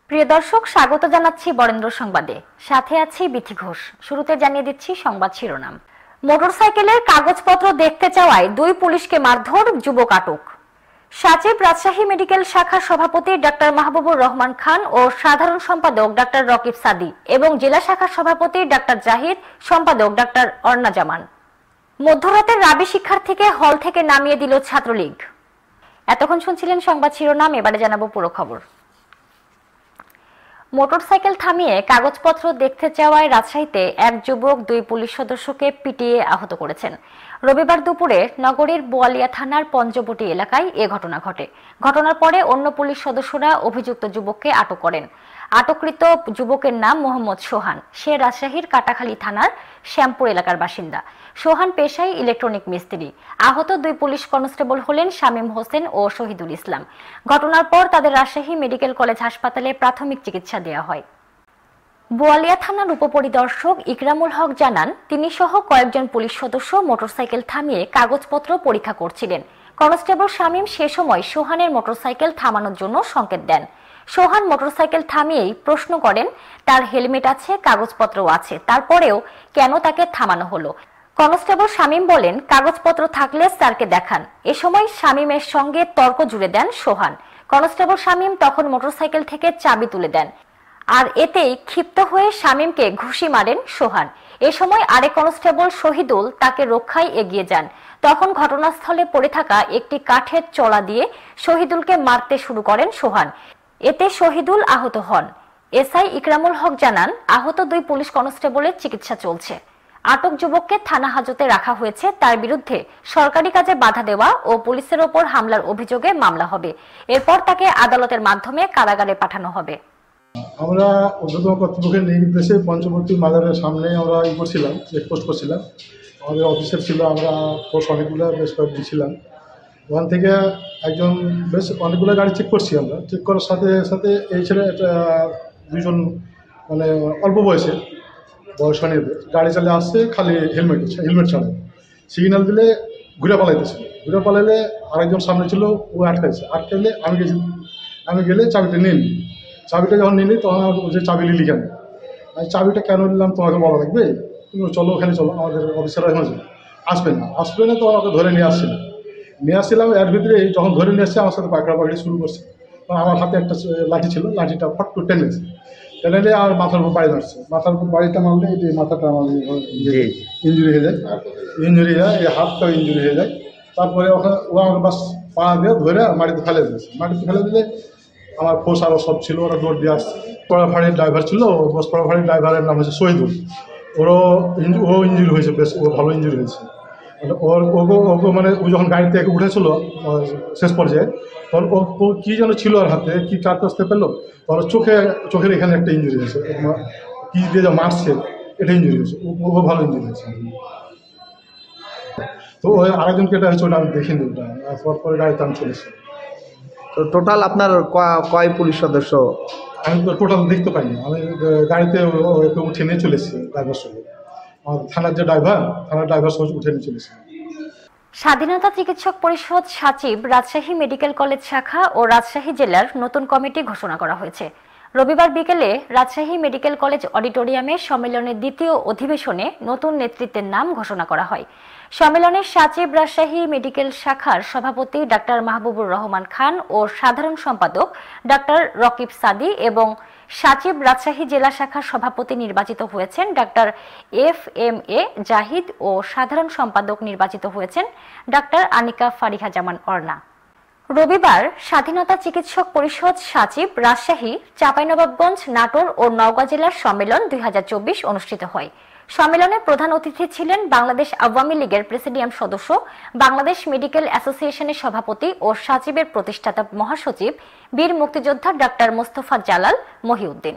প্রিয় দর্শক, স্বাগত জানাচ্ছি বরেন্দ্র সংবাদে। সাথে আছি বিথি ঘোষ। শুরুতে জানিয়ে দিচ্ছি সংবাদ শিরোনাম। মোটরসাইকেলের কাগজপত্র দেখতে চাওয়ায় দুই পুলিশকে মারধর, যুবক আটক। সাচিব রাজশাহী মেডিকেল শাখার সভাপতি ডাক্তার মাহবুবুর রহমান খান ও সাধারণ সম্পাদক ডাক্তার রকিব সাদি এবং জেলা শাখার সভাপতি ডাক্তার জাহিদ, সম্পাদক ডাক্তার অর্ণা জামান। মধ্যরাতের রাবি শিক্ষার্থীকে হল থেকে নামিয়ে দিল ছাত্রলীগ। এতক্ষণ শুনছিলেন সংবাদ শিরোনাম, এবারে জানাবো পুরো খবর। মোটরসাইকেল থামিয়ে কাগজপত্র দেখতে চাওয়ায় রাজশাহীতে এক যুবক দুই পুলিশ সদস্যকে পিটিয়ে আহত করেছেন। রবিবার দুপুরে নগরীর বোয়ালিয়া থানার পঞ্চবটি এলাকায় এ ঘটনা ঘটে। ঘটনার পরে অন্য পুলিশ সদস্যরা অভিযুক্ত যুবককে আটক করেন। আটককৃত যুবকের নাম মোহাম্মদ সোহান। সে রাজশাহীর কাটাখালী থানার শ্যামপুর এলাকার বাসিন্দা। সোহান পেশায় ইলেকট্রনিক মিস্ত্রি। আহত দুই পুলিশ কনস্টেবল হলেন শামীম হোসেন ও শহীদুল ইসলাম। ঘটনার পর তাদের রাজশাহী মেডিকেল কলেজ হাসপাতালে প্রাথমিক চিকিৎসা দেওয়া হয়। বোয়ালিয়া থানার উপপরিদর্শক ইকরামুল হক জানান, তিনি সহ কয়েকজন পুলিশ সদস্য মোটরসাইকেল থামিয়ে কাগজপত্র পরীক্ষা করছিলেন। কনস্টেবল শামীম সে সময় সোহানের মোটরসাইকেল থামানোর জন্য সংকেত দেন। সোহান মোটরসাইকেল থামিয়েই প্রশ্ন করেন, তার হেলমেট আছে, কাগজপত্রও আছে, তারপরেও কেন তাকে থামানো হলো। কনস্টেবল শামীম বলেন, কাগজপত্র থাকলে স্যারকে দেখান। এ সময় শামীমের সঙ্গে তর্ক জুড়ে দেন সোহান। কনস্টেবল শামীম তখন মোটরসাইকেল থেকে চাবি তুলে দেন, আর এতেই ক্ষিপ্ত হয়ে শামীমকে ঘুষি মারেন সোহান। এ সময় আরেক কনস্টেবল শহীদুল তাকে রক্ষায় এগিয়ে যান। তখন ঘটনাস্থলে পড়ে থাকা একটি কাঠের চড়া দিয়ে শহীদুলকে মারতে শুরু করেন সোহান। এতে শহীদুল আহত হন। এসআই ইকরামুল হক জানান, আহত দুই পুলিশ কনস্টেবলের চিকিৎসা চলছে। আটক যুবককে থানা হাজতে রাখা হয়েছে। তার বিরুদ্ধে সরকারি কাজে বাধা দেওয়া ও পুলিশের ওপর হামলার অভিযোগে মামলা হবে। এরপর তাকে আদালতের মাধ্যমে কারাগারে পাঠানো হবে। আমরা ঊর্ধ্বতন কর্তৃপক্ষের নির্দেশে পঞ্চবর্তী মাজারের সামনে আমরা করছিলাম, চেকপোস্ট করছিলাম। আমাদের অফিসার ছিল, আমরা ফোর্স অনেকগুলো বেশ কয়েকদিন ছিলাম। ওখান থেকে একজন বেশ অনেকগুলো গাড়ি চেক করছি। আমরা চেক করার সাথে সাথে এই ছেলে দুজন মানে অল্প বয়সে বয়সনীয়দের গাড়ি চালিয়ে আসছে, খালি হেলমেট ছাড়া। সিগন্যাল দিলে ঘুরে পালাইতেছে। ঘুরে পালাইলে আরেকজন সামনে ছিল, ও আটকাইলে আমি গেলে চাবিটা নিয়ে নিই। চাবিটা যখন নিলি তখন আমাকে বলছে, চাবি নিলি কেন? আমি চাবিটা কেন নিলাম তোমাকে বলা লাগবে, তুমি চলো ওখানে চলো, আমাদের অফিসাররা এখন আসবে না তো আমাকে ধরে নিয়ে আসছিলাম। এর ভিতরে যখন ধরে নিয়ে আসছে আমার সাথে পাকড়াপাকড়ি শুরু করছে। আমার হাতে একটা লাঠি ছিল, লাঠিটা ফট করে টেনে আর মাথার উপর বাড়ি মারছে। মাথার উপর বাড়িটা মারলে এই মাথাটা আমার ইঞ্জুরি হয়ে যায়, এই হাতটাও ইঞ্জুরি হয়ে যায়। তারপরে ওখানে ও আমাকে বাস পা দিয়ে ধরে মাটিতে ফেলে দিলে আমার ফোর্স আরও সব ছিল, ওরা দৌড় দিয়ে আসছে। পড়াফাড়ির ড্রাইভার ছিল, বস পড়াফাড়ির ড্রাইভারের নাম হচ্ছে শহীদুল। ও ইঞ্জুরি হয়েছে, বেশ ও ভালো ইঞ্জুরি হয়েছে। ওকে মানে ও যখন গাড়ি থেকে উঠেছিল শেষ পর্যায়ে, তখন ও কী যেন ছিল আর হাতে, কী কাটতে পেলো, তখন চোখের এখানে একটা ইঞ্জুরি হয়েছে। কী দিয়ে যা মারছে এটা ইঞ্জুরি হয়েছে, ও ভালো ইঞ্জুরি হয়েছে। তো ওই আরেকজনকে এটা হয়েছে, ওটা আমি দেখিনি। ওটা পরে গাড়িতে আমি চলেছি। তো টোটাল আপনার কয় পুলিশ সদস্য? আমি তো টোটাল দেখতে পাইনি। আমি গাড়িতে উঠে নিয়ে চলেছি ড্রাইভার সঙ্গে, থানার ড্রাইভার সহ উঠে নিয়ে চলেছি। স্বাধীনতা চিকিৎসক পরিষদ সাচিব রাজশাহী মেডিকেল কলেজ শাখা ও রাজশাহী জেলার নতুন কমিটি ঘোষণা করা হয়েছে। রবিবার বিকেলে রাজশাহী মেডিকেল কলেজ অডিটোরিয়ামে সম্মেলনের দ্বিতীয় অধিবেশনে নতুন নেতৃত্বের নাম ঘোষণা করা হয়। সম্মেলনে সাচিব রাজশাহী মেডিকেল শাখার সভাপতি ডাক্তার মাহবুবুর রহমান খান ও সাধারণ সম্পাদক ডাক্তার রকিব সাদি এবং সাচিব রাজশাহী জেলা শাখার সভাপতি নির্বাচিত হয়েছেন ডাক্তার FMA জাহিদ ও সাধারণ সম্পাদক নির্বাচিত হয়েছেন ডাক্তার আনিকা ফারিহা জামান অর্ণা। রবিবার স্বাধীনতা চিকিৎসক পরিষদ সাচিব রাজশাহী, চাঁপাইনবাবগঞ্জ, নাটোর ও নওগাঁ জেলার সম্মেলন 2024 অনুষ্ঠিত হয়। সম্মেলনে প্রধান অতিথি ছিলেন বাংলাদেশ আওয়ামী লীগের প্রেসিডিয়াম সদস্য, বাংলাদেশ মেডিকেল অ্যাসোসিয়েশনের সভাপতি ও সাচিবের প্রতিষ্ঠাতা মহাসচিব বীর মুক্তিযোদ্ধা ডাক্তার মোস্তফা জালাল মহিউদ্দিন।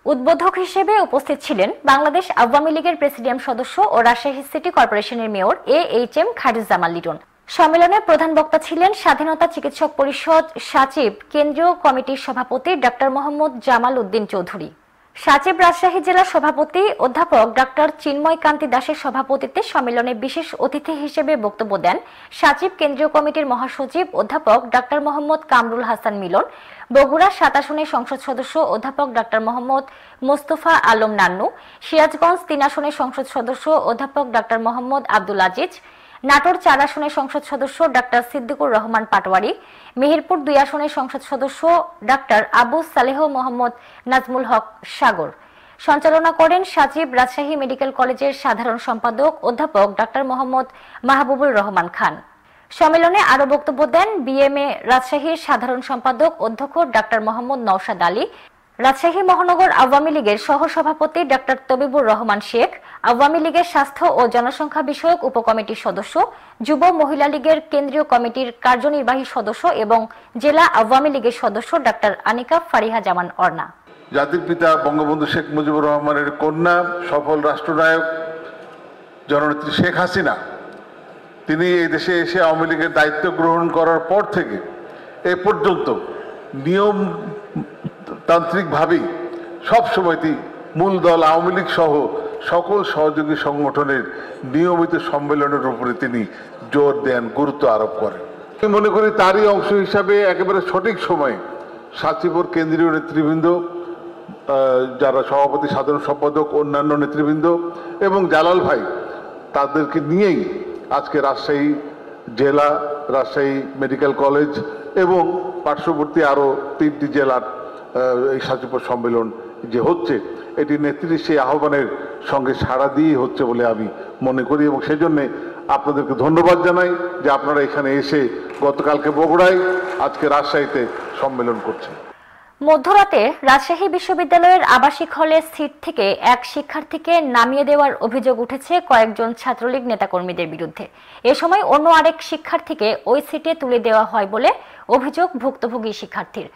উদ্বোধক হিসেবে উপস্থিত ছিলেন বাংলাদেশ আওয়ামী লীগের প্রেসিডিয়াম সদস্য ও রাজশাহী সিটি কর্পোরেশনের মেয়র AHM খায়রুজ্জামান লিটন। সম্মেলনে প্রধান বক্তা ছিলেন স্বাধীনতা চিকিৎসক পরিষদ সাচিব কেন্দ্রীয় কমিটির সভাপতি ডাক্তার মোহাম্মদ জামাল উদ্দিন চৌধুরী। সচিব রাজশাহী জেলা সভাপতি অধ্যাপক ডাক্তার চিন্ময় কান্তি দাসের সভাপতিত্বে সম্মেলনে বিশেষ অতিথি হিসেবে বক্তব্য দেন সচিব কেন্দ্রীয় কমিটির মহাসচিব অধ্যাপক ডাক্তার মোহাম্মদ কামরুল হাসান মিলন, বগুড়া 7 আসনের সংসদ সদস্য অধ্যাপক ডাক্তার মোহাম্মদ মোস্তফা আলম নান্নু, সিরাজগঞ্জ 3 আসনের সংসদ সদস্য অধ্যাপক ডাক্তার মোহাম্মদ আব্দুল আজিজ, নাটোর 4 আসনের সংসদ সদস্য ডাক্তার সিদ্দিকুর রহমান পাটোয়ারি, মেহেরপুর 2 আসনের সংসদ সদস্য ডাক্তার আবু সালেহ মোহাম্মদ নাজমুল হক সাগর। সঞ্চালনা করেন সচিব রাজশাহী মেডিকেল কলেজের সাধারণ সম্পাদক অধ্যাপক ডাক্তার মোহাম্মদ মাহবুবুর রহমান খান। সম্মেলনে আরো বক্তব্য দেন বিএমএ রাজশাহীর সাধারণ সম্পাদক অধ্যক্ষ ডাক্তার মোহাম্মদ নওশাদ আলী, রাজশাহী মহানগর আওয়ামী লীগের সহসভাপতি ডাক্তার তবিবুর রহমান শেখ, আওয়ামী লীগের স্বাস্থ্য ও জনসংখ্যা বিষয়ক উপকমিটির সদস্য, যুব মহিলা লীগের কেন্দ্রীয় কমিটির কার্যনির্বাহী সদস্য এবং জেলা আওয়ামী লীগের সদস্য ডাক্তার আনিকা ফারিহা জামান অর্ণা। জাতির পিতা বঙ্গবন্ধু শেখ মুজিবুর রহমানের কন্যা, সফল রাষ্ট্রনায়ক জননেত্রী শেখ হাসিনা, তিনি এই দেশে এসে আওয়ামী লীগের দায়িত্ব গ্রহণ করার পর থেকে এ পর্যন্ত নিয়মতান্ত্রিকভাবেই সবসময়ই মূল দল আওয়ামী লীগ সহ সকল সহযোগী সংগঠনের নিয়মিত সম্মেলনের উপরে তিনি জোর দেন, গুরুত্ব আরোপ করেন। আমি মনে করি তারই অংশ হিসাবে একেবারে সঠিক সময়ে সচিবর কেন্দ্রীয় নেতৃবৃন্দ, যারা সভাপতি, সাধারণ সম্পাদক, অন্যান্য নেতৃবৃন্দ এবং জালাল ভাই, তাদেরকে নিয়েই আজকে রাজশাহী জেলা, রাজশাহী মেডিকেল কলেজ এবং পার্শ্ববর্তী আরও 3টি জেলার এই সচিব সম্মেলন যে হচ্ছে, এটি নেত্রীর সেই আহ্বানের সঙ্গে সাড়া দিয়ে হচ্ছে বলে আমি মনে করি এবং সেজন্য আপনাদেরকে ধন্যবাদ জানাই যে আপনারা এখানে এসে গতকালকে বগুড়ায়, আজকে রাজশাহীতে সম্মেলন করছেন। মধ্যরাতে রাজশাহী বিশ্ববিদ্যালয়ের আবাসিক হলে সিট থেকে এক শিক্ষার্থীকে নামিয়ে দেওয়ার অভিযোগ উঠেছে কয়েকজন ছাত্রলীগ নেতাকর্মীদের বিরুদ্ধে। এ সময় অন্য আরেক শিক্ষার্থীকে ওই সিটে তুলে দেওয়া হয় বলে অভিযোগ ভুক্তভোগী শিক্ষার্থীর।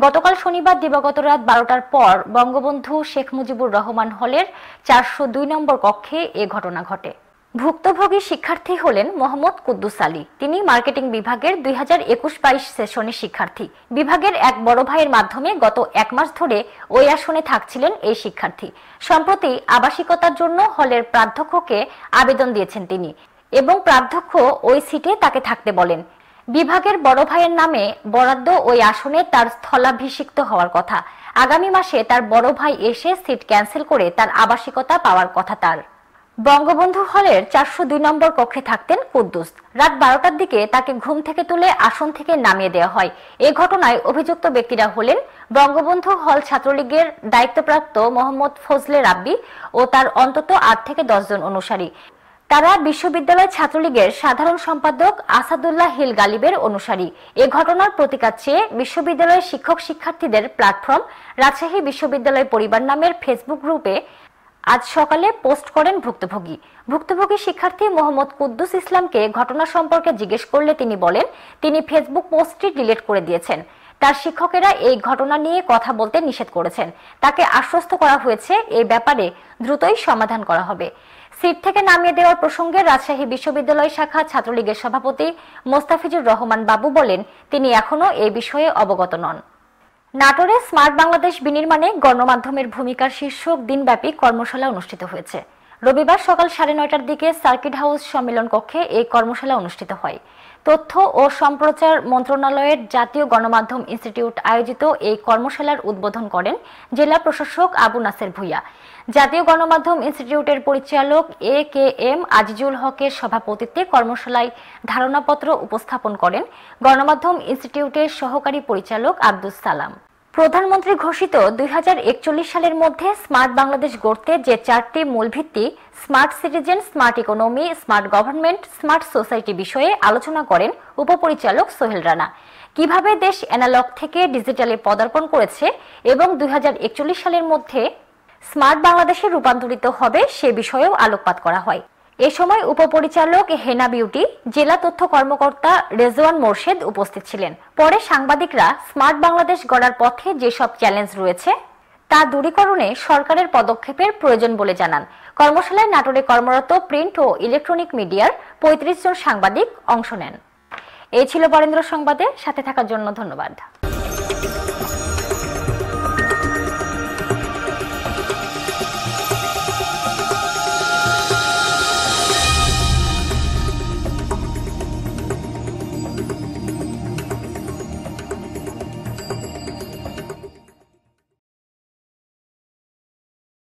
গতকাল শনিবার দিবাগত রাত 12টার পর বঙ্গবন্ধু শেখ মুজিবুর রহমান হলের 402 নম্বর কক্ষে এ ঘটনা ঘটে। ভুক্তভোগী শিক্ষার্থী হলেন মোহাম্মদ কুদ্দুস আলী। তিনি মার্কেটিং বিভাগের 2021-22 সেশনের শিক্ষার্থী। বিভাগের এক বড় ভাইয়ের মাধ্যমে গত 1 মাস ধরে ওই আসনে থাকছিলেন এই শিক্ষার্থী। সম্প্রতি আবাসিকতার জন্য হলের প্রাধ্যক্ষকে আবেদন দিয়েছেন তিনি এবং প্রাধ্যক্ষ ওই সিটে তাকে থাকতে বলেন। বিভাগের বড় ভাইয়ের নামে বরাদ্দ ওই আসনে তার স্থলাভিষিক্ত হওয়ার কথা। আগামী মাসে তার বড় ভাই এসে সিট ক্যান্সেল করে তার আবাসিকতা পাওয়ার কথা তার। বঙ্গবন্ধু হলের 402 নম্বর কক্ষে থাকতেন কুদ্দুস। রাত 12টার দিকে তাকে ঘুম থেকে তুলে আসন থেকে নামিয়ে দেওয়া হয়। এই ঘটনায় অভিযুক্ত ব্যক্তিরা হলেন বঙ্গবন্ধু হল ছাত্রলীগের দায়িত্বপ্রাপ্ত মোহাম্মদ ফজলে রাব্বি ও তার অন্তত 8 থেকে 10 জন অনুসারী। তারা বিশ্ববিদ্যালয় ছাত্রলীগের সাধারণ সম্পাদক আসাদুল্লাহ হিল গালিবের অনুসারী। এ ঘটনার প্রতিকার চেয়ে বিশ্ববিদ্যালয়ের শিক্ষক শিক্ষার্থীদের প্ল্যাটফর্ম রাজশাহী বিশ্ববিদ্যালয় পরিবার নামের ফেসবুক গ্রুপে আজ সকালে পোস্ট করেন ভুক্তভোগী শিক্ষার্থী মোহাম্মদ কুদ্দুস ইসলামকে ঘটনা সম্পর্কে জিজ্ঞেস করলে তিনি বলেন তিনি ফেসবুক পোস্টটি ডিলিট করে দিয়েছেন। তার শিক্ষকেরা এই ঘটনা নিয়ে কথা বলতে নিষেধ করেছেন। তাকে আশ্বস্ত করা হয়েছে এই ব্যাপারে দ্রুতই সমাধান করা হবে। সিট থেকে নামিয়ে দেওয়ার প্রসঙ্গে রাজশাহী বিশ্ববিদ্যালয় শাখা ছাত্রলীগের সভাপতি মোস্তাফিজুর রহমান বাবু বলেন তিনি এখনো এই বিষয়ে অবগত নন। নাটোরে স্মার্ট বাংলাদেশ বিনির্মাণে গণমাধ্যমের ভূমিকার শীর্ষক দিনব্যাপী কর্মশালা অনুষ্ঠিত হয়েছে। রবিবার সকাল 9:30টার দিকে সার্কিট হাউস সম্মেলন কক্ষে এই কর্মশালা অনুষ্ঠিত হয়। তথ্য ও সম্প্রচার মন্ত্রণালয়ের জাতীয় গণমাধ্যম ইনস্টিটিউট আয়োজিত এই কর্মশালার উদ্বোধন করেন জেলা প্রশাসক আবু নাসের ভূঁইয়া। জাতীয় গণমাধ্যম ইনস্টিটিউটের পরিচালক AKM আজিজুল হকের সভাপতিত্বে কর্মশালায় ধারণাপত্র উপস্থাপন করেন গণমাধ্যম ইনস্টিটিউটের সহকারী পরিচালক আব্দুস সালাম। প্রধানমন্ত্রী ঘোষিত 2041 সালের মধ্যে স্মার্ট বাংলাদেশ গড়তে যে 4টি মূল ভিত্তি smart citizen, smart economy, smart government, smart society বিষয়ে আলোচনা করেন উপপরিচালক সোহেল রানা। কিভাবে দেশ অ্যানালগ থেকে ডিজিটালে পদার্পণ করেছে এবং 2041 সালের মধ্যে স্মার্ট বাংলাদেশে রূপান্তরিত হবে সে বিষয়েও আলোকপাত করা হয়। এ সময় উপপরিচালক হেনা বিউটি, জেলা তথ্য কর্মকর্তা রেজওয়ান মোর্শেদ উপস্থিত ছিলেন। পরে সাংবাদিকরা স্মার্ট বাংলাদেশ গড়ার পথে যেসব চ্যালেঞ্জ রয়েছে তা দূরীকরণে সরকারের পদক্ষেপের প্রয়োজন বলে জানান। কর্মশালায় নাটোরে কর্মরত প্রিন্ট ও ইলেকট্রনিক মিডিয়ার 35 জন সাংবাদিক অংশ নেন। এই ছিল বরেন্দ্র সংবাদে, সাথে থাকার জন্য ধন্যবাদ।